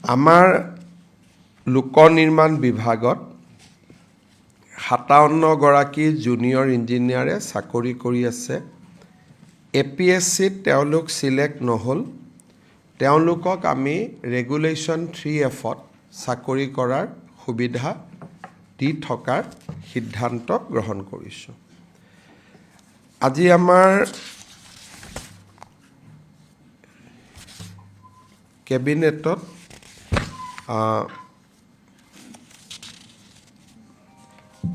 আমাৰ লোক নিৰ্মাণ বিভাগত 57গৰাকী জুনিয়ৰ ইঞ্জিনিয়াৰে চাকৰি কৰি আছে। APSCত তেওঁলোক চিলেক্ট নহ'ল। তেওঁলোকক আমি ৰেগুলেশ্যন 3Fত চাকৰি কৰাৰ সুবিধা দি থকাৰ সিদ্ধান্ত গ্ৰহণ কৰিছোঁ। আজি আমাৰ কেবিনেটত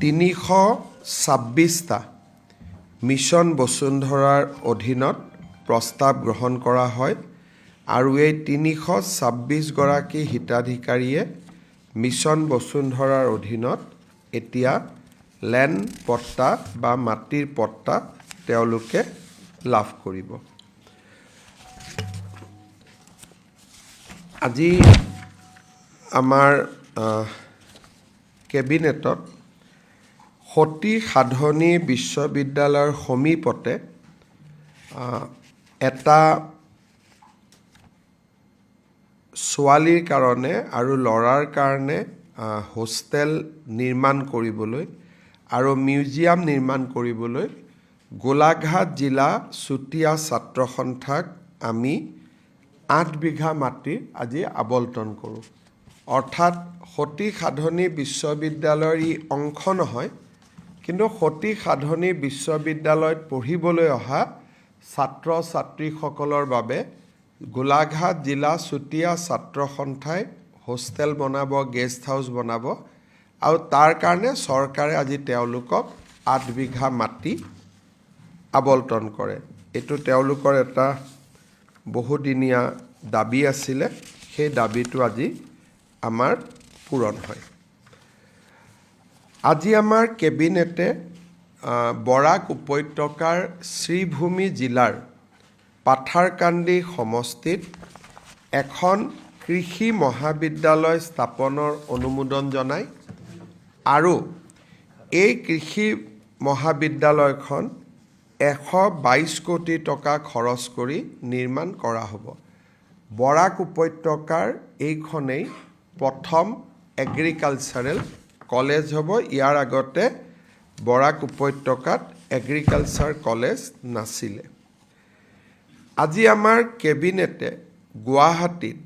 326টা মিছন বসুন্ধৰাৰ অধীনত প্ৰস্তাৱ গ্ৰহণ কৰা হয় আৰু এই 326গৰাকী হিতাধিকাৰীয়ে মিছন বসুন্ধৰাৰ অধীনত এতিয়া লেণ্ড পট্টা বা মাটিৰ পট্টা তেওঁলোকে লাভ কৰিব। আজি আমাৰ কেবিনেটত সতী সাধনী বিশ্ববিদ্যালয়ৰ সমীপতে এটা ছোৱালীৰ কাৰণে আৰু ল'ৰাৰ কাৰণে হোষ্টেল নিৰ্মাণ কৰিবলৈ আৰু মিউজিয়াম নিৰ্মাণ কৰিবলৈ গোলাঘাট জিলা চুতীয়া ছাত্ৰ সন্থাক আমি 8 বিঘা মাটি আজি আবণ্টন কৰোঁ। অৰ্থাৎ সতী সাধনী বিশ্ববিদ্যালয়ৰ ই অংশ নহয়, কিন্তু সতী সাধনী বিশ্ববিদ্যালয়ত পঢ়িবলৈ অহা ছাত্ৰ ছাত্ৰীসকলৰ বাবে গোলাঘাট জিলা চুতীয়া ছাত্ৰ সন্থাই হোষ্টেল বনাব, গেষ্ট হাউচ বনাব আৰু তাৰ কাৰণে চৰকাৰে আজি তেওঁলোকক 8 বিঘা মাটি আবণ্টন কৰে। এইটো তেওঁলোকৰ এটা বহুদিনীয়া দাবী আছিলে, সেই দাবীটো আজি আমাৰ পূৰণ হয়। আজি আমাৰ কেবিনেটে বৰাক উপত্যকাৰ শ্ৰীভূমি জিলাৰ পাথাৰকান্দি সমষ্টিত এখন কৃষি মহাবিদ্যালয় স্থাপনৰ অনুমোদন জনায় আৰু এই কৃষি মহাবিদ্যালয়খন 122 কোটি টকা খৰচ কৰি নিৰ্মাণ কৰা হ'ব। বৰাক উপত্যকাৰ এইখনেই প্ৰথম এগ্ৰিকালচাৰেল কলেজ হ'ব। ইয়াৰ আগতে বৰাক উপত্যকাত এগ্ৰিকালচাৰ কলেজ নাছিলে। আজি আমাৰ কেবিনেটে গুৱাহাটীত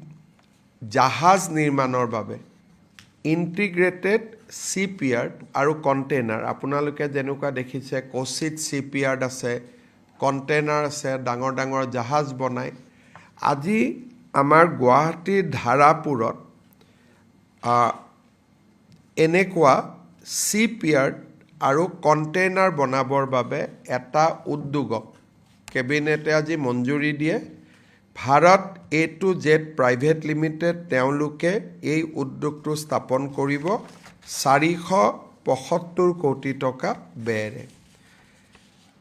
জাহাজ নিৰ্মাণৰ বাবে ইণ্টিগ্ৰেটেড চিপয়াৰ্ড আৰু কণ্টেইনাৰ, আপোনালোকে যেনেকুৱা দেখিছে কোচিত চিপয়াৰ্ড আছে, কণ্টেইনাৰ আছে, ডাঙৰ ডাঙৰ জাহাজ বনায়। আজি আমাৰ গুৱাহাটীৰ ধাৰাপুৰত এনেকুৱা চিপয়াৰ্ড আৰু কণ্টেইনাৰ বনাবৰ বাবে এটা উদ্যোগক কেবিনেটে আজি মঞ্জুৰি দিয়ে। ভাৰত A2Z প্ৰাইভেট লিমিটেড তেওঁলোকে এই উদ্যোগটো স্থাপন কৰিব 475 কোটি টকা ব্যয়েৰে।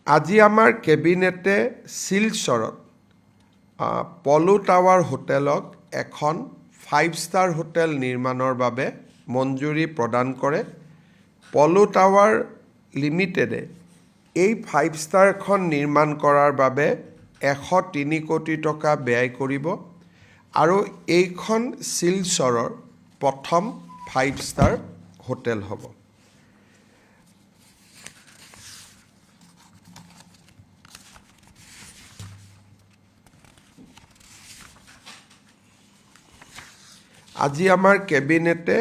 আজি আমাৰ কেবিনেটে শিলচৰত পলো টাৱাৰ হোটেলক এখন 5 ষ্টাৰ হোটেল নিৰ্মাণৰ বাবে মঞ্জুৰি প্ৰদান কৰে। পলো টাৱাৰ লিমিটেডে এই 5 ষ্টাৰখন নিৰ্মাণ কৰাৰ বাবে 103 কোটি টকা ব্যয় কৰিব আৰু এইখন শিলচৰৰ প্ৰথম 5 ষ্টাৰ হোটেল হ'ব। আজি আমাৰ কেবিনেটে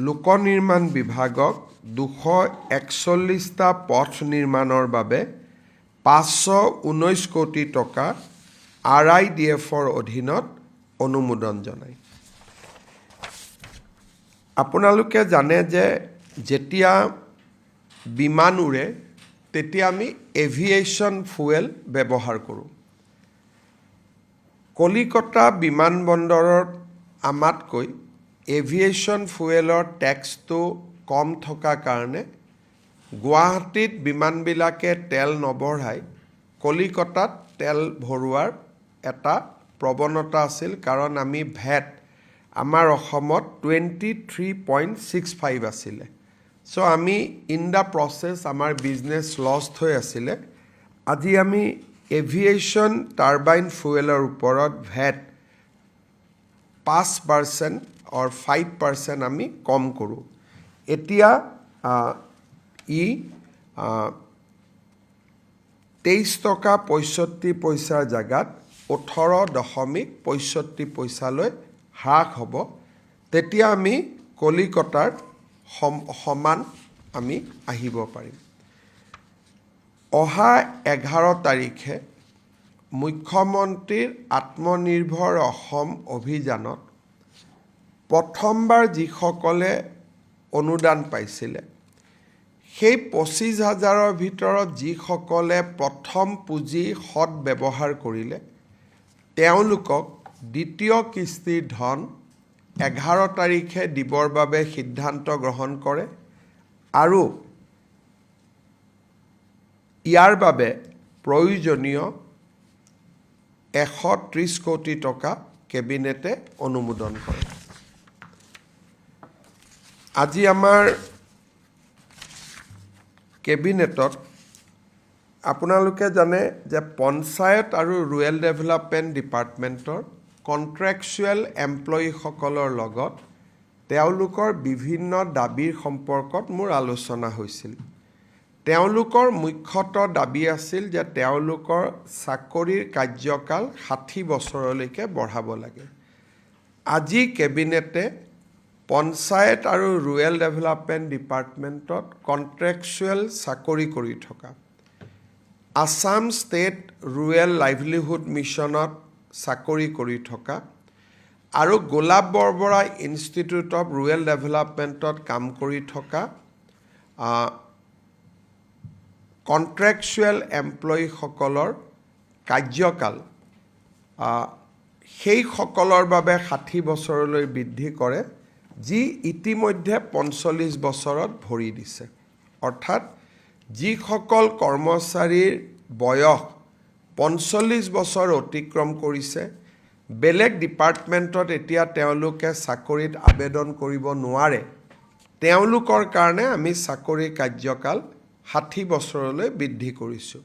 লোক নিৰ্মাণ বিভাগক 241টা পথ নিৰ্মাণৰ বাবে 519 কোটি টকা RIDFৰ অধীনত অনুমোদন জনায়। আপোনালোকে জানে যে যেতিয়া বিমান উৰে তেতিয়া আমি এভিয়েশ্যন ফুৱেল ব্যৱহাৰ কৰোঁ। কলিকতা বিমানবন্দৰত আমাতকৈ এভিয়েশ্যন ফুৱেলৰ টেক্সটো কম থকা কাৰণে গুৱাহাটীত বিমানবিলাকে তেল নবঢ়াই কলিকতাত তেল ভৰোৱাৰ এটা প্ৰৱণতা আছিল, কাৰণ আমি ভেট আমাৰ অসমত 23.65 আছিলে। চ' আমি ইন দ্য প্ৰচেছ আমাৰ বিজনেছ লষ্ট হৈ আছিলে। আজি আমি এভিয়েশ্যন টাৰ্বাইন ফুৱেলৰ ওপৰত ভেট 5% or 5% আমি কম কৰোঁ এতিয়া ই 23 টকা 65 পইচাৰ জাগাত 18.65 পইচালৈ হ্ৰাস হ'ব তেতিয়া আমি কলিকতাৰ সমান আমি আহিব পাৰিম অহা 11 তাৰিখে মুখ্যমন্ত্ৰীৰ আত্মনিৰ্ভৰ অসম অভিযানত প্ৰথমবাৰ যিসকলে অনুদান পাইছিলে সেই 25,000ৰ ভিতৰত যিসকলে প্ৰথম পুঁজি সৎ ব্যৱহাৰ কৰিলে তেওঁলোকক দ্বিতীয় কিস্তিৰ ধন 11 তাৰিখে দিবৰ বাবে সিদ্ধান্ত গ্ৰহণ কৰে আৰু ইয়াৰ বাবে প্ৰয়োজনীয় 130 কোটি টকা কেবিনেটে অনুমোদন কৰে আজি আমাৰ কেবিনেটত আপোনালোকে জানে যে পঞ্চায়ত আৰু ৰুৰেল ডেভেলপমেণ্ট ডিপাৰ্টমেণ্টৰ কণ্ট্ৰেকচুৱেল এমপ্লয়ীসকলৰ লগত তেওঁলোকৰ বিভিন্ন দাবীৰ সম্পৰ্কত মোৰ আলোচনা হৈছিল তেওঁলোকৰ মুখ্যতঃ দাবী আছিল যে তেওঁলোকৰ চাকৰিৰ কাৰ্যকাল 60 বছৰলৈকে বঢ়াব লাগে আজি কেবিনেটে পঞ্চায়ত আৰু ৰুৰেল ডেভেলপমেণ্ট ডিপাৰ্টমেণ্টত কণ্ট্ৰেকচুৱেল চাকৰি কৰি থকা আসাম ষ্টেট ৰুৰেল লাইভলিহুড মিছনত চাকৰি কৰি থকা আৰু গোলাপ বৰবৰা ইনষ্টিটিউট অফ ৰুৰেল ডেভেলপমেণ্টত কাম কৰি থকা কণ্ট্ৰেকচুৱেল এমপ্লয়ীসকলৰ কাৰ্যকাল সেইসকলৰ বাবে 60 বছৰলৈ বৃদ্ধি কৰে যি ইতিমধ্যে 45 বছৰত ভৰি দিছে অৰ্থাৎ যিসকল কৰ্মচাৰীৰ বয়স 45 বছৰ অতিক্ৰম কৰিছে বেলেগ ডিপাৰ্টমেণ্টত এতিয়া তেওঁলোকে চাকৰিত আবেদন কৰিব নোৱাৰে তেওঁলোকৰ কাৰণে আমি চাকৰিৰ কাৰ্যকাল 60 বছৰলৈ বৃদ্ধি কৰিছোঁ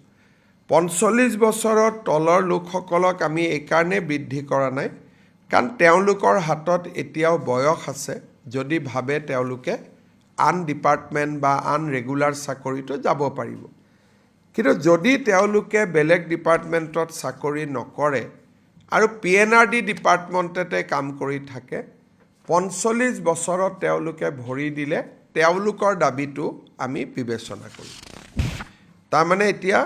45 বছৰৰ তলৰ লোকসকলক আমি এই কাৰণে বৃদ্ধি কৰা নাই কাৰণ তেওঁলোকৰ হাতত এতিয়াও বয়স আছে যদি ভাবে তেওঁলোকে আন ডিপাৰ্টমেণ্ট বা আন ৰেগুলাৰ চাকৰিটো যাব পাৰিব কিন্তু যদি তেওঁলোকে বেলেগ ডিপাৰ্টমেণ্টত চাকৰি নকৰে আৰু পিএনআৰডি ডিপাৰ্টমেণ্টতে কাম কৰি থাকে 45 বছৰত তেওঁলোকে ভৰি দিলে তেওঁলোকৰ দাবীটো আমি বিবেচনা কৰিম তাৰমানে এতিয়া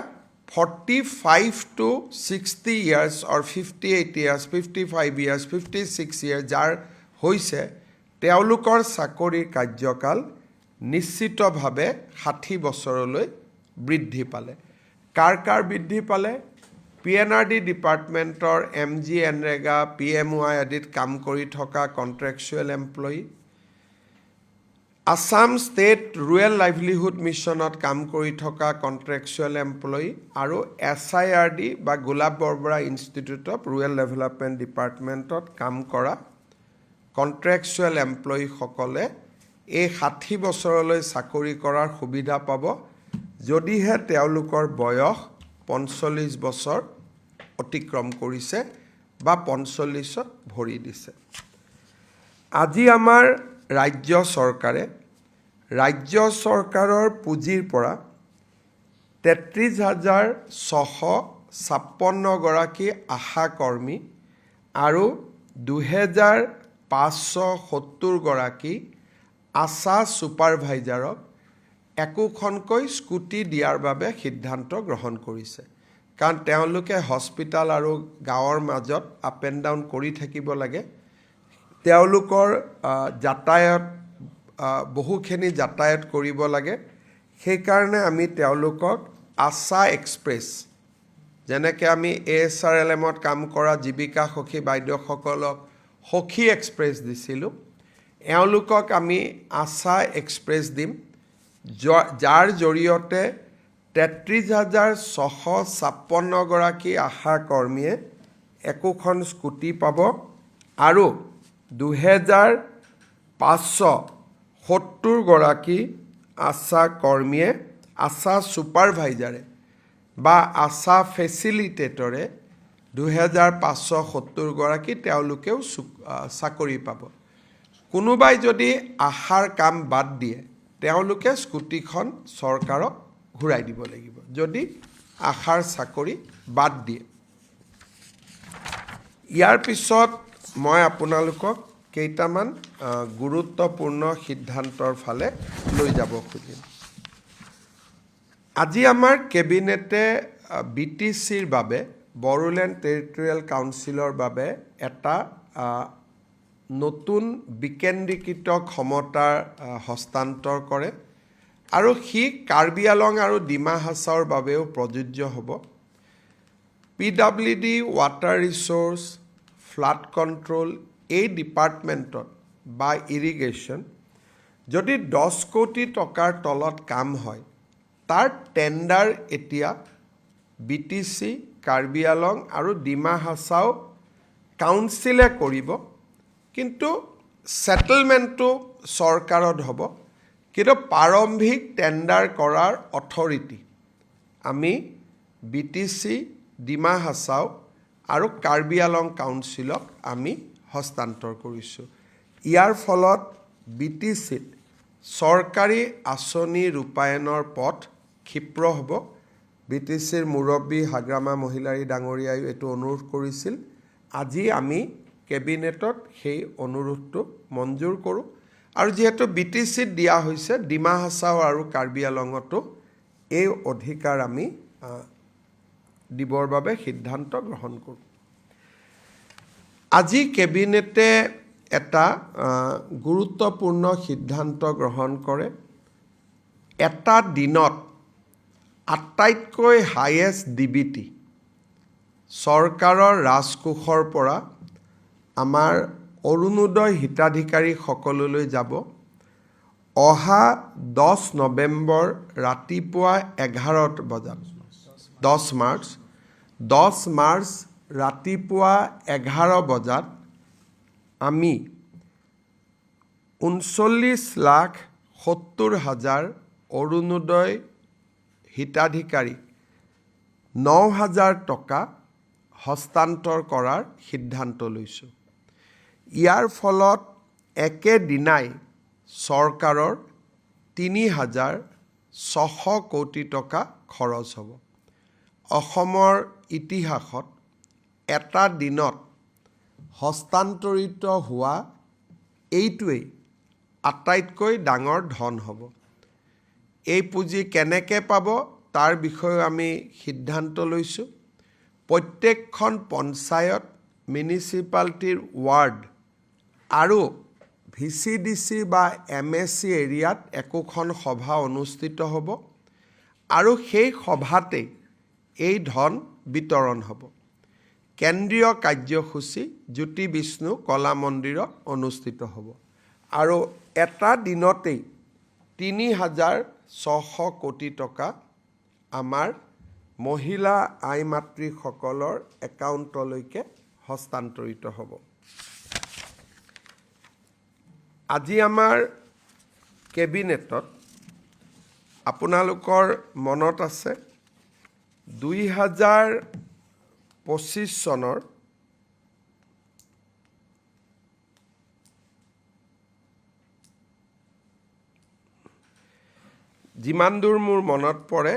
45 to 60 years or 58 years 55 years 56 years যাৰ হৈছে তেওঁলোকৰ চাকৰিৰ কাৰ্যকাল নিশ্চিতভাৱে 60 বছৰলৈ বৃদ্ধি পালে কাৰ বৃদ্ধি পালে পিএনআৰডি ডিপাৰ্টমেণ্টৰ এমজি এনৰেগা পিএমৱাই আদিত কাম কৰি থকা contractual employee Assam state rural livelihood মিছনত কাম কৰি থকা কণ্ট্ৰেকচুৱেল এমপ্লয়ী আৰু এছআইআৰডি বা Golap Borbora institute of rural development ডিপাৰ্টমেণ্টত কাম কৰা কণ্ট্ৰেকচুৱেল এমপ্লয়ীসকলে এই 60 বছৰলৈ চাকৰি কৰাৰ সুবিধা পাব যদিহে তেওঁলোকৰ বয়স 45 বছৰ অতিক্ৰম কৰিছে বা 45ত ভৰি দিছে আজি আমাৰ ৰাজ্য চৰকাৰৰ পুঁজিৰ পৰা 33,656 গৰাকী আশা কৰ্মী আৰু 2,570 গৰাকী আশা ছুপাৰভাইজাৰক একোখনকৈ স্কুটি দিয়াৰ বাবে সিদ্ধান্ত গ্ৰহণ কৰিছে কাৰণ তেওঁলোকে হস্পিটাল আৰু গাঁৱৰ মাজত আপ এণ্ড ডাউন কৰি থাকিব লাগে তেওঁলোকৰ যাতায়াত বহুখিনি যাতায়াত কৰিব লাগে সেইকাৰণে আমি তেওঁলোকক আশা এক্সপ্ৰেছ যেনেকৈ আমি ASRLMত কাম কৰা জীৱিকা সখী বাইদেউসকলক সখী এক্সপ্ৰেছ দিছিলোঁ এওঁলোকক আমি আশা এক্সপ্ৰেছ দিম যাৰ জৰিয়তে 33,656 গৰাকী আশা কৰ্মীয়ে একোখন স্কুটি পাব আৰু 2,570 গৰাকী আশা কৰ্মীয়ে আশা ছুপাৰভাইজাৰে বা আশা ফেচিলিটেটৰে 2570 গৰাকী তেওঁলোকেও চাকৰি পাব। কোনোবাই যদি আশাৰ কাম বাদ দিয়ে তেওঁলোকে স্কুটিখন চৰকাৰক ঘূৰাই দিব লাগিব যদি আশাৰ চাকৰি বাদ দিয়ে। ইয়াৰ পিছত মই আপোনালোকক কেইটামান গুৰুত্বপূৰ্ণ সিদ্ধান্তৰ ফালে লৈ যাব খুজিম। আজি আমাৰ কেবিনেটে BTCৰ বাবে বড়োলেণ্ড টেৰিটৰিয়েল কাউন্সিলৰ বাবে এটা নতুন বিকেন্দ্ৰীকৃত ক্ষমতাৰ হস্তান্তৰ কৰে আৰু সি কাৰ্বি আলং আৰু ডিমা হাছাওৰ বাবেও প্ৰযোজ্য হ'ব। PWD, water resource, flood control এই ডিপাৰ্টমেণ্টত বা ইৰিগেশ্যন যদি 10 কোটি টকাৰ তলত কাম হয় তাৰ টেণ্ডাৰ এতিয়া BTC, কাৰ্বি আলং আৰু ডিমা হাছাও কাউন্সিলে কৰিব, কিন্তু ছেটেলমেণ্টটো চৰকাৰত হ'ব, কিন্তু প্ৰাৰম্ভিক টেণ্ডাৰ কৰাৰ অথৰিটি আমি BTC, ডিমা হাছাও আৰু কাৰ্বি আলং কাউন্সিলক আমি হস্তান্তৰ কৰিছোঁ। ইয়াৰ ফলত BTCত চৰকাৰী আঁচনি ৰূপায়ণৰ পথ ক্ষিপ্ৰ হ'ব। BTCৰ মুৰব্বী হাগ্ৰামা মহিলাৰী ডাঙৰীয়াই এইটো অনুৰোধ কৰিছিল। আজি আমি কেবিনেটত সেই অনুৰোধটো মঞ্জুৰ কৰোঁ আৰু যিহেতু BTCত দিয়া হৈছে ডিমা হাছাও আৰু কাৰ্বি আলঙতো এই অধিকাৰ আমি দিবৰ বাবে সিদ্ধান্ত গ্ৰহণ কৰোঁ। আজি কেবিনেটে এটা গুৰুত্বপূৰ্ণ সিদ্ধান্ত গ্ৰহণ কৰে। এটা দিনত আটাইতকৈ হাইয়েষ্ট DBT চৰকাৰৰ ৰাজকোষৰ পৰা আমাৰ অৰুণোদয় হিতাধিকাৰীসকললৈ যাব। অহা 10 নৱেম্বৰ ৰাতিপুৱা 11 বজাত 10 মাৰ্চ ৰাতিপুৱা 11 বজাত আমি 39,70,000 অৰুণোদয় হিতাধিকাৰীক 9,000 টকা হস্তান্তৰ কৰাৰ সিদ্ধান্ত লৈছোঁ। ইয়াৰ ফলত একেদিনাই চৰকাৰৰ 3,600 কোটি টকা খৰচ হ'ব। অসমৰ ইতিহাসত এটা দিনত হস্তান্তৰিত হোৱা এইটোৱেই আটাইতকৈ ডাঙৰ ধন হ'ব। এই পুঁজি কেনেকৈ পাব তাৰ বিষয়ে আমি সিদ্ধান্ত লৈছোঁ। প্ৰত্যেকখন পঞ্চায়ত, মিউনিচিপালিটিৰ ৱাৰ্ড আৰু VCDC বা MSC এৰিয়াত একোখন সভা অনুষ্ঠিত হ'ব আৰু সেই সভাতেই এই ধন বিতৰণ হ'ব। কেন্দ্ৰীয় কাৰ্যসূচী জ্যোতি বিষ্ণু কলা মন্দিৰত অনুষ্ঠিত হ'ব আৰু এটা দিনতেই 3,600 কোটি টকা আমাৰ মহিলা আই মাতৃসকলৰ একাউণ্টলৈকে হস্তান্তৰিত হ'ব। আজি আমাৰ কেবিনেটত আপোনালোকৰ মনত আছে 2025 চনৰ যিমান দূৰ মোৰ মনত পৰে